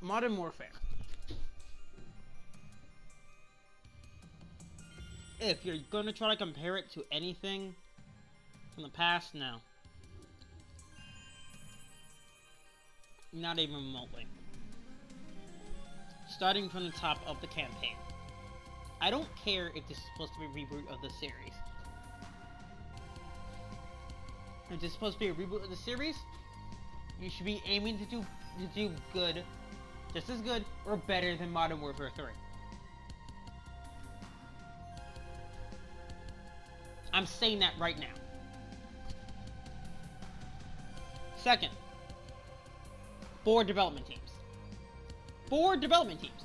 Modern Warfare. If you're gonna try to compare it to anything from the past, no. Not even remotely. Starting from the top of the campaign. I don't care if this is supposed to be a reboot of the series. If this is supposed to be a reboot of the series, you should be aiming to do good, just as good, or better than Modern Warfare 3. I'm saying that right now. Second, 4 development teams. 4 development teams.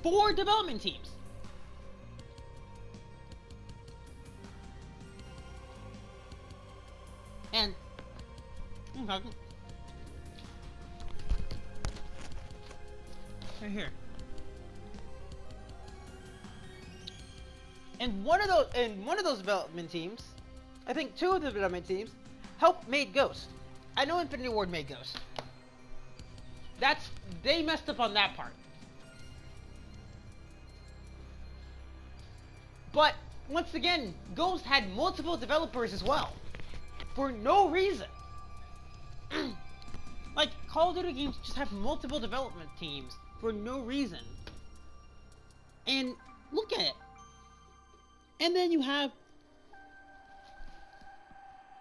4 development teams. And right here. And one of those development teams, I think 2 of the development teams, made Ghost. I know Infinity Ward made Ghost. They messed up on that part. But once again, Ghost had multiple developers as well, for no reason. Like, Call of Duty games just have multiple development teams for no reason. And look at it. And then you have,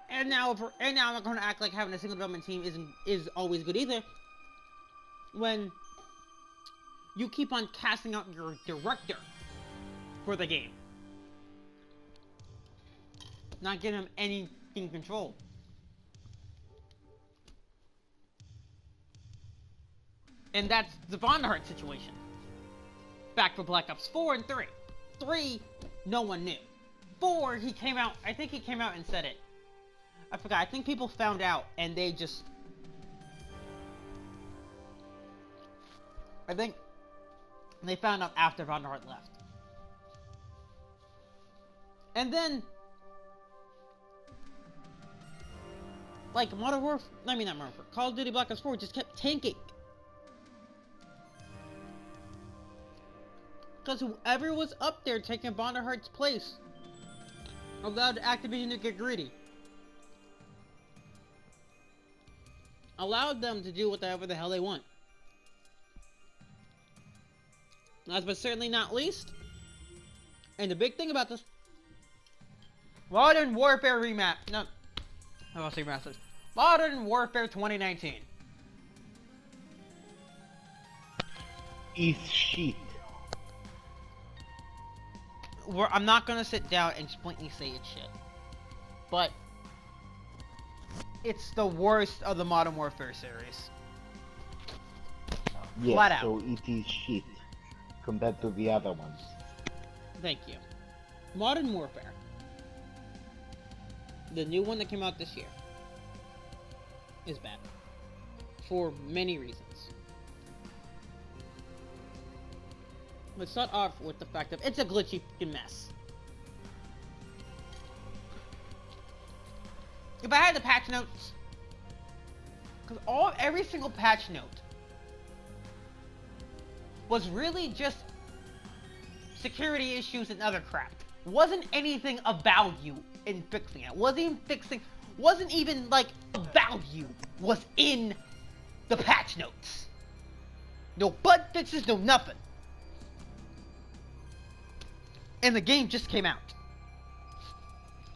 and now I'm not going to act like having a single development team is always good either. When you keep on casting out your director for the game, not giving him anything control. And that's the Vonderhart situation. Back for Black Ops 4 and 3. 3, no one knew. 4, he came out, I think he came out and said it. I forgot, I think people found out and they just... I think they found out after Vonderhart left. And then... like, Modern Warfare, I mean not Modern Warfare, Call of Duty Black Ops 4 just kept tanking. Because whoever was up there taking Vonderhart's place allowed Activision to get greedy. Allowed them to do whatever the hell they want. Last but certainly not least, and the big thing about this, Modern Warfare remap. No, I want to say remasters. Modern Warfare 2019. Is shit. I'm not gonna sit down and blatantly say it's shit, but it's the worst of the Modern Warfare series. Yes, flat out. So it is shit compared to the other ones. Thank you. Modern Warfare, the new one that came out this year, is bad for many reasons. Let's start off with the fact that it's a glitchy fucking mess. If I had the patch notes, because every single patch note was really just security issues and other crap. Wasn't anything of value in fixing it. Wasn't even like a value was in the patch notes. No bug fixes, no nothing. And the game just came out.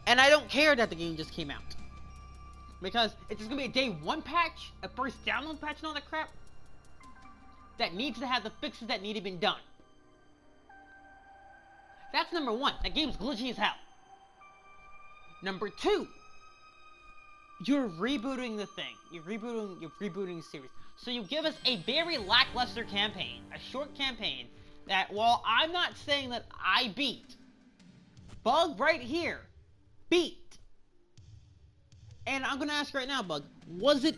And I don't care that the game just came out. Because it's just gonna be a day 1 patch, a first download patch and all that crap, that needs to have the fixes that need to be done. That's number 1. That game's glitchy as hell. Number 2, you're rebooting the thing. You're rebooting the series. So you give us a very lackluster campaign, a short campaign, that while I'm not saying that I beat, Bug right here beat. And I'm gonna ask right now, Bug, was it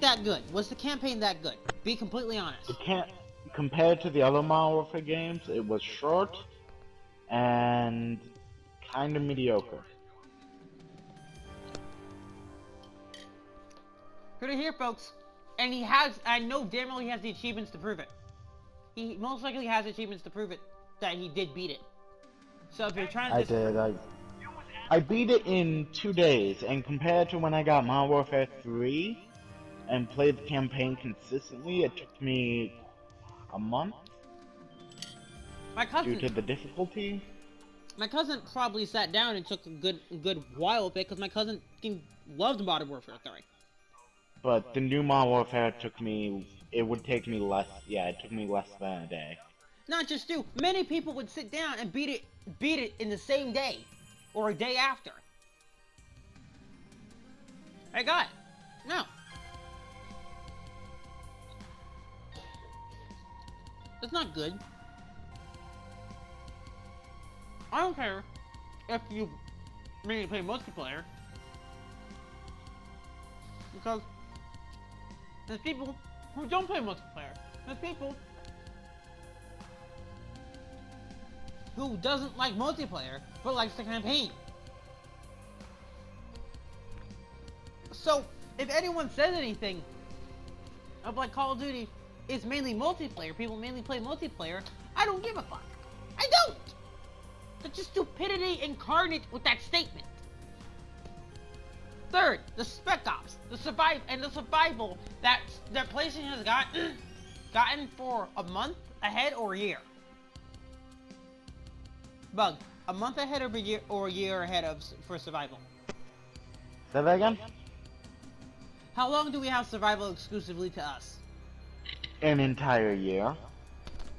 that good? Was the campaign that good? Be completely honest. It can't, compared to the other Modern Warfare games, it was short and kind of mediocre. Good to hear, folks. And I know damn well he has the achievements to prove it. He most likely has achievements to prove it that he did beat it. So if you're trying to I did. I beat it in 2 days, and compared to when I got Modern Warfare 3 and played the campaign consistently, it took me a month due to the difficulty. My cousin probably sat down and took a good while of it because my cousin loved Modern Warfare 3. But the new Modern Warfare it would take me less, it took me less than a day. Not just you, many people would sit down and beat it in the same day, or a day after. I got it. No. That's not good. I don't care if you mainly play multiplayer, because there's people who don't play multiplayer. There's people who doesn't like multiplayer but likes the campaign. So if anyone says anything of like Call of Duty is mainly multiplayer, people mainly play multiplayer, I don't give a fuck. I don't. That's just stupidity incarnate with that statement. Third, the Spec Ops, the survival that PlayStation has gotten for a month ahead or a year. Bug, a month ahead or a year ahead for survival. Say that again? How long do we have survival exclusively to us? An entire year.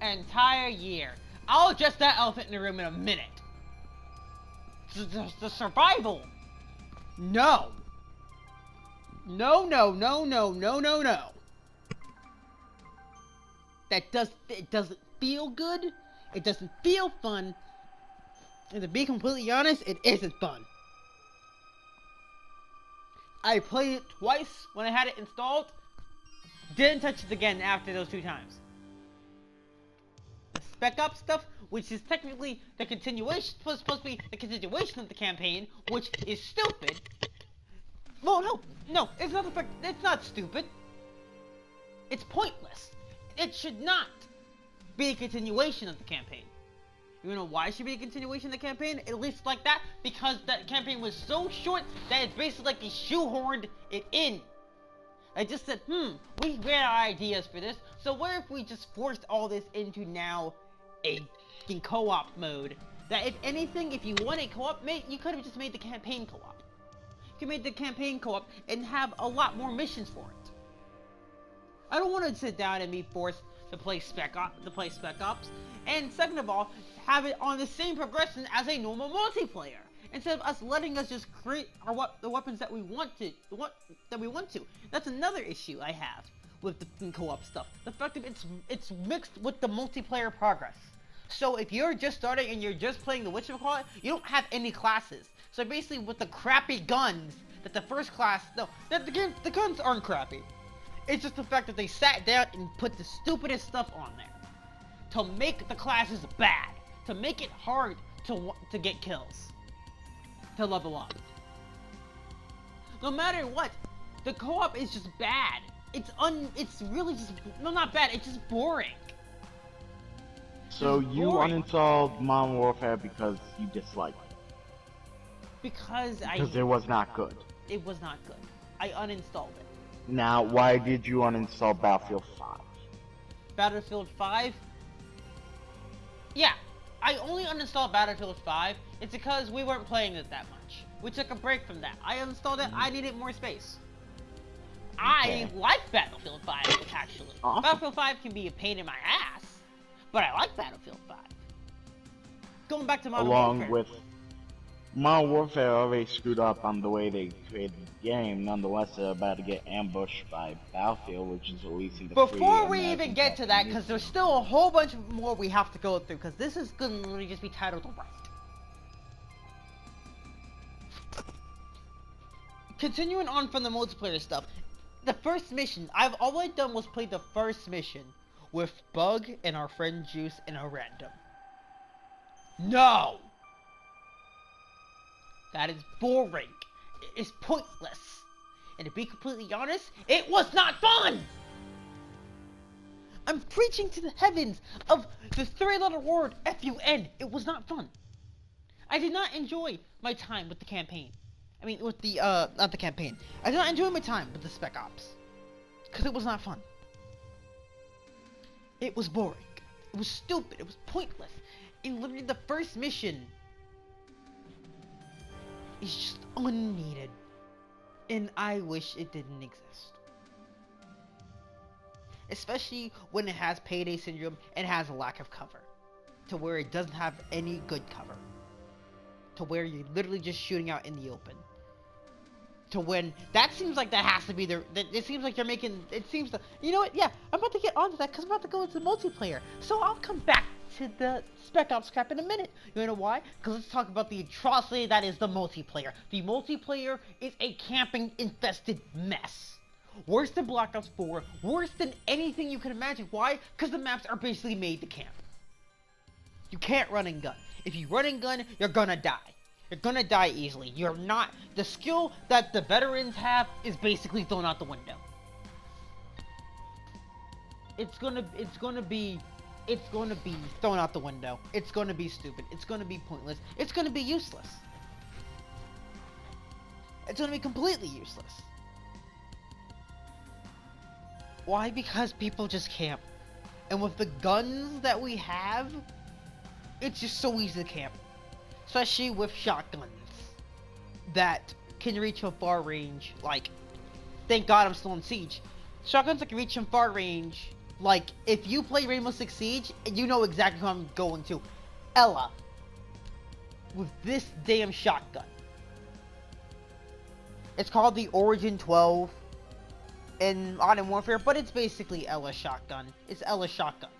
An entire year. I'll address that elephant in the room in a minute. The survival. No. No. It doesn't feel good. It doesn't feel fun. And to be completely honest, it isn't fun. I played it twice when I had it installed. Didn't touch it again after those 2 times. The Spec Ops stuff, which is technically the continuation, supposed to be the continuation of the campaign, which is stupid. Well, no, it's not stupid. It's pointless. It should not be a continuation of the campaign. You know why it should be a continuation of the campaign? At least like that, because that campaign was so short that it's basically like they shoehorned it in. I just said, we ran our ideas for this, so what if we just forced all this into now a co-op mode? That if anything, if you want a co-op, you could have just made the campaign co-op. You could make the campaign co-op and have a lot more missions for it. I don't want to sit down and be forced to play Spec Ops, and second of all, have it on the same progression as a normal multiplayer. Instead of us letting us just create the weapons that we want to, That's another issue I have with the co-op stuff. The fact that it's mixed with the multiplayer progress. So if you're just starting and you're just playing the whatchamacallit, you don't have any classes. So basically with the crappy guns that the first class, the guns aren't crappy. It's just the fact that they sat down and put the stupidest stuff on there. To make the classes bad. To make it hard to get kills. To level up. No matter what, the co-op is just bad. It's really just, not bad, it's just boring. So you uninstalled Modern Warfare because you disliked it? Because it was not good. It was not good. I uninstalled it. Now, why did you uninstall Battlefield 5? Battlefield 5? Yeah, I only uninstalled Battlefield 5. It's because we weren't playing it that much. We took a break from that. I uninstalled it. I needed more space. I like Battlefield 5, actually. Awesome. Battlefield 5 can be a pain in my ass, but I like Battlefield 5. Going back to Modern Warfare. With Modern Warfare already screwed up on the way they created the game. Nonetheless, they're about to get ambushed by Battlefield, which is releasing the Before we even get to that, because there's still a whole bunch more we have to go through, because this is going to literally just be titled Rant. Continuing on from the multiplayer stuff, the first mission, all I've done was play the first mission with Bug and our friend Juice in a random. No! That is boring. It is pointless. And to be completely honest, it was not fun! I'm preaching to the heavens of the three-letter word F-U-N. It was not fun. I did not enjoy my time with the campaign. I mean, with the, not the campaign. I did not enjoy my time with the Spec Ops. Because it was not fun. It was boring. It was stupid. It was pointless. And literally the first mission is just unneeded. And I wish it didn't exist. Especially when it has payday syndrome and has a lack of cover. To where it doesn't have any good cover. To where you're literally just shooting out in the open. To when that seems like that has to be the. It seems like you're making. It seems to. You know what? Yeah, I'm about to get onto that because I'm about to go into multiplayer. So I'll come back to the Spec Ops crap in a minute. You know why? Because let's talk about the atrocity that is the multiplayer. The multiplayer is a camping infested mess. Worse than Black Ops 4. Worse than anything you can imagine. Why? Because the maps are basically made to camp. You can't run and gun. If you run and gun, you're gonna die. You're gonna die easily. You're not. The skill that the veterans have is basically thrown out the window. It's gonna be thrown out the window. It's gonna be stupid. It's gonna be pointless. It's gonna be useless. It's gonna be completely useless. Why? Because people just camp. And with the guns that we have, it's just so easy to camp. Especially with shotguns that can reach a far range. Like, thank God I'm still in Siege. Shotguns that can reach in far range. Like, if you play Rainbow Six Siege, you know exactly who I'm going to. Ella. With this damn shotgun. It's called the Origin 12 in Modern Warfare, but it's basically Ella's shotgun. It's Ella's shotgun.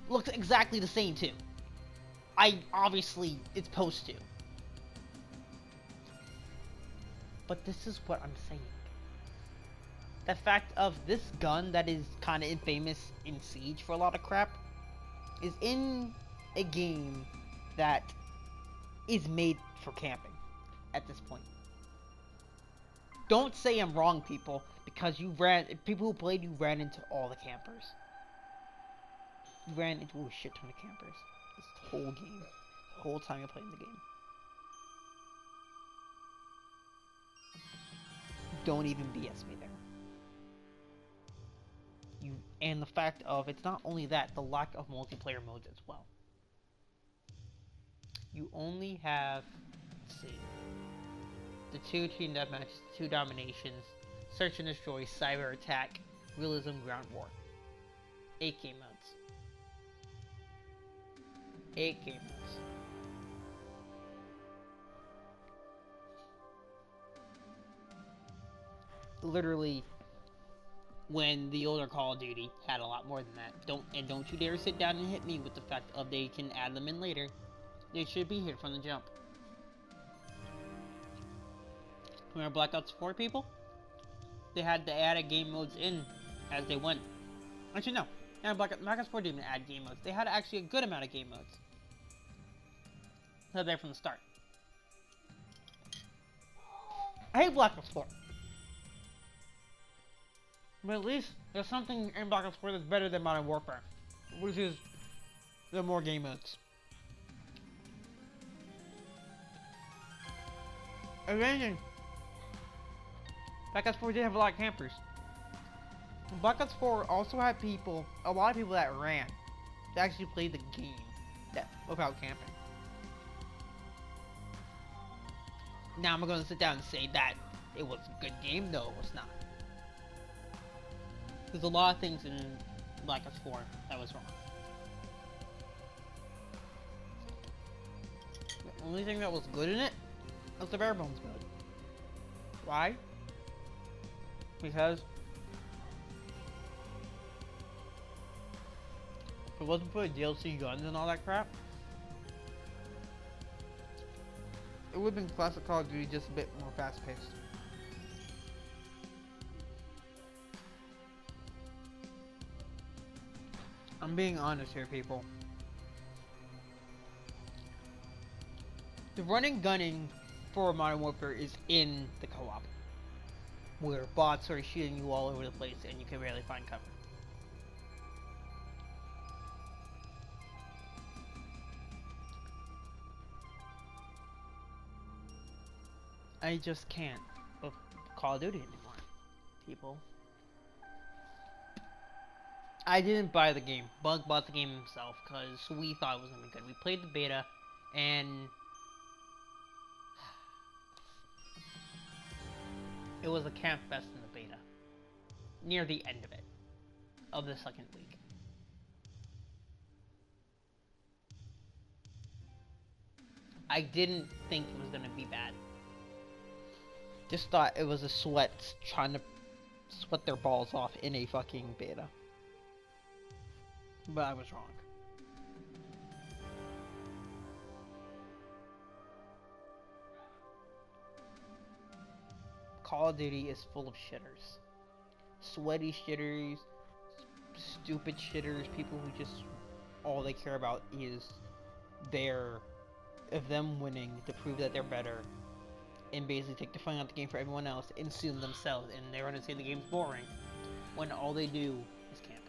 Looks exactly the same too. Obviously, it's supposed to. But this is what I'm saying. The fact of this gun that is kind of infamous in Siege for a lot of crap is in a game that is made for camping at this point. Don't say I'm wrong, people, because people who played, you ran into all the campers. You ran into a shit ton of campers. This whole game. The whole time you're playing the game. Don't even BS me there. And the fact of, it's not only that, the lack of multiplayer modes as well. You only have, let's see, the 2 team deathmatches, 2 dominations, search and destroy, cyber attack, realism, ground war. 8 game modes. 8 game modes. Literally, when the older Call of Duty had a lot more than that. Don't you dare sit down and hit me with the fact of they can add them in later. They should be here from the jump. Remember Black Ops 4, people? They had to add game modes in as they went. Actually, no. And Black Ops 4 didn't even add game modes. They had actually a good amount of game modes. They're there from the start. I hate Black Ops 4. But at least there's something in Black Ops 4 that's better than Modern Warfare, which is the more game modes. Amazing. Black Ops 4 did have a lot of campers. Black Ops 4 also had a lot of people that ran, that actually played the game without camping. Now I'm going to sit down and say that it was a good game. No, it was not. There's a lot of things in Black Ops 4 that was wrong. The only thing that was good in it was the bare bones mode. Why? Because if it wasn't for the DLC guns and all that crap, it would have been classic Call of Duty, just a bit more fast paced. I'm being honest here, people. The running gunning for Modern Warfare is in the co-op. where bots are shooting you all over the place and you can barely find cover. I just can't with Call of Duty anymore, people. I didn't buy the game. Bug bought the game himself because we thought it was going to be good. We played the beta, and it was a camp fest in the beta. Near the end of it. Of the second week. I didn't think it was going to be bad. Just thought it was a sweat trying to sweat their balls off in a fucking beta. But I was wrong. Call of Duty is full of shitters. Sweaty shitters, stupid shitters, people who just all they care about is them winning to prove that they're better, and basically take the fun out of the game for everyone else and assume themselves, and they're gonna say the game's boring when all they do is camp.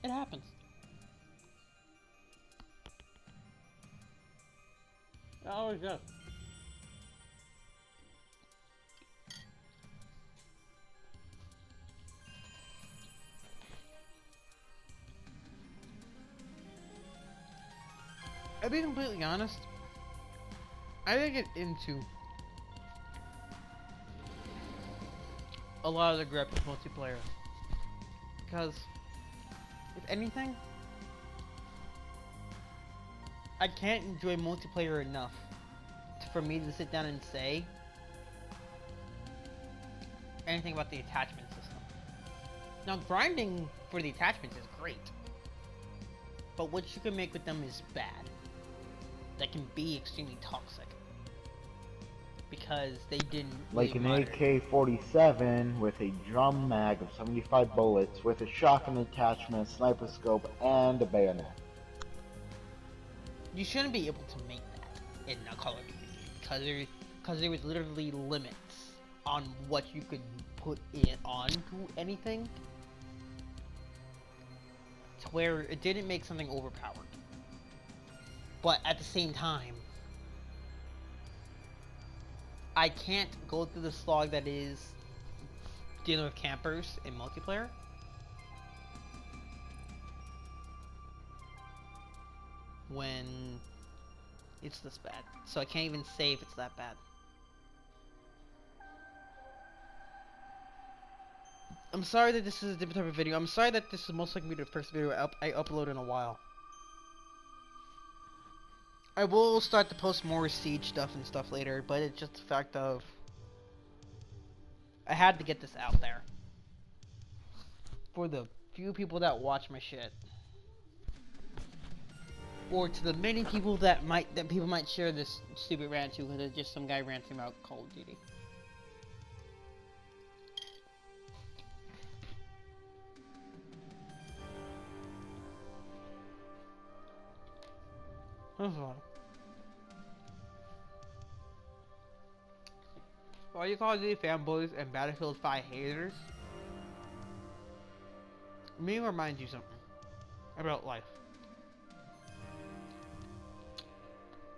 It happens. It always does. I'll be completely honest, I didn't get into a lot of the grip of multiplayer, because, if anything, I can't enjoy multiplayer enough for me to sit down and say anything about the attachment system. Now, grinding for the attachments is great, but what you can make with them is bad. That can be extremely toxic. Because they didn't like really an AK-47 with a drum mag of 75 bullets, with a shotgun attachment, a sniper scope, and a bayonet. You shouldn't be able to make that in a Call of Duty, because there was literally limits on what you could put it onto anything, to where it didn't make something overpowered. But at the same time, I can't go through the slog that is dealing with campers in multiplayer when it's this bad. So I can't even say if it's that bad. I'm sorry that this is a different type of video. I'm sorry that this is most likely the first video I upload in a while. I will start to post more Siege stuff and stuff later, but it's just the fact of I had to get this out there for the few people that watch my shit, or to the many people that people might share this stupid rant to, because it's just some guy ranting about Call of Duty. That's all. For all you Call of Duty fanboys and Battlefield 5 haters, let me remind you something about life.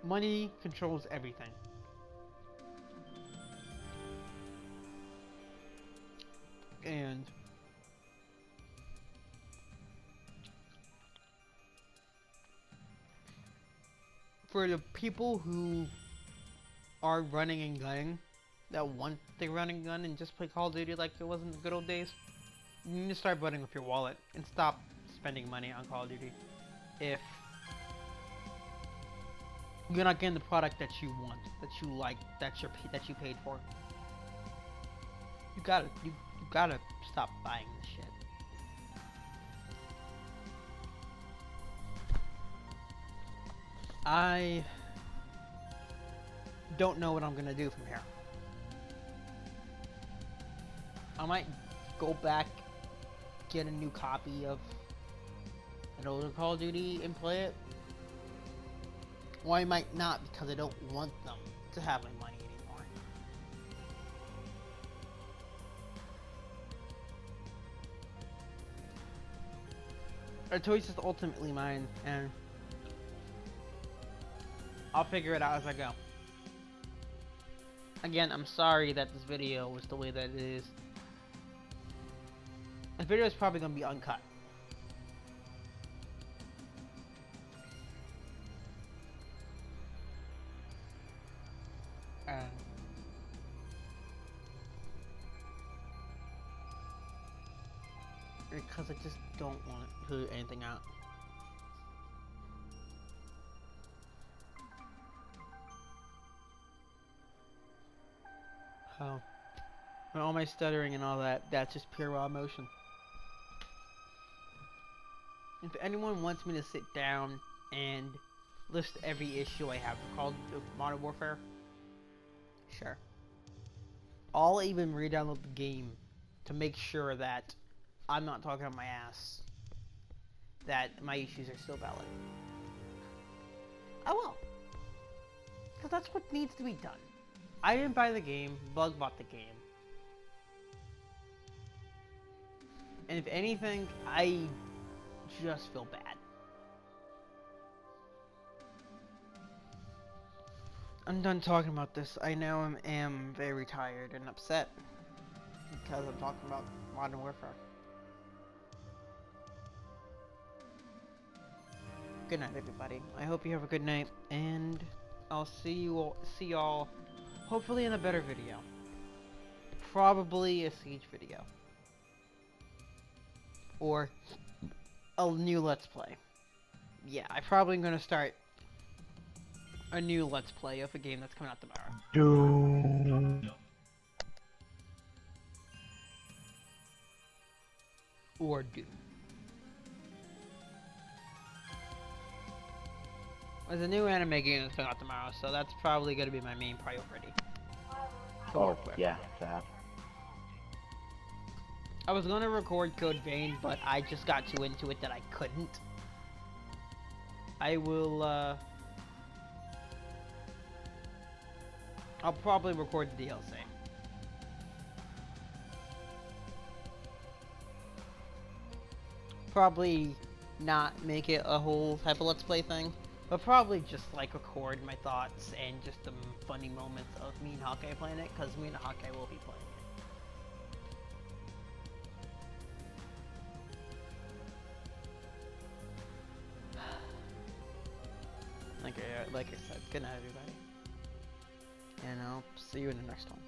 Money controls everything. And for the people who are running and gunning, that want to run and gun and just play Call of Duty like it was in the good old days, you need to start running with your wallet and stop spending money on Call of Duty if you're not getting the product that you want, that you like, that you paid for. You gotta stop buying this shit. I don't know what I'm gonna do from here. I might go back, get a new copy of an older Call of Duty and play it. Or I might not, because I don't want them to have my money anymore. A choice is ultimately mine, and I'll figure it out as I go. Again, I'm sorry that this video was the way that it is. The video is probably going to be uncut. Because I just don't want to put anything out. Oh. And all my stuttering and all that, that's just pure raw emotion. If anyone wants me to sit down and list every issue I have for Call of Modern Warfare, sure. I'll even re-download the game to make sure that I'm not talking on my ass, that my issues are still valid. I will. Because that's what needs to be done. I didn't buy the game, Bug bought the game. And if anything, I just feel bad. I'm done talking about this. I now am very tired and upset because I'm talking about Modern Warfare. Good night, everybody. I hope you have a good night, and I'll see y'all hopefully in a better video. Probably a Siege video. Or a new Let's Play. Yeah, I'm probably gonna start a new Let's Play of a game that's coming out tomorrow. Doom. Or Doom. There's a new anime game that's coming out tomorrow, so that's probably gonna be my main priority. Oh, yeah, that. I was gonna record Code Vein, but I just got too into it that I couldn't. I will, I'll probably record the DLC. Probably not make it a whole type of Let's Play thing, but probably just like record my thoughts and just the funny moments of me and Hawkeye playing it, because me and Hawkeye will be playing it. Like I said, good night, everybody. And I'll see you in the next one.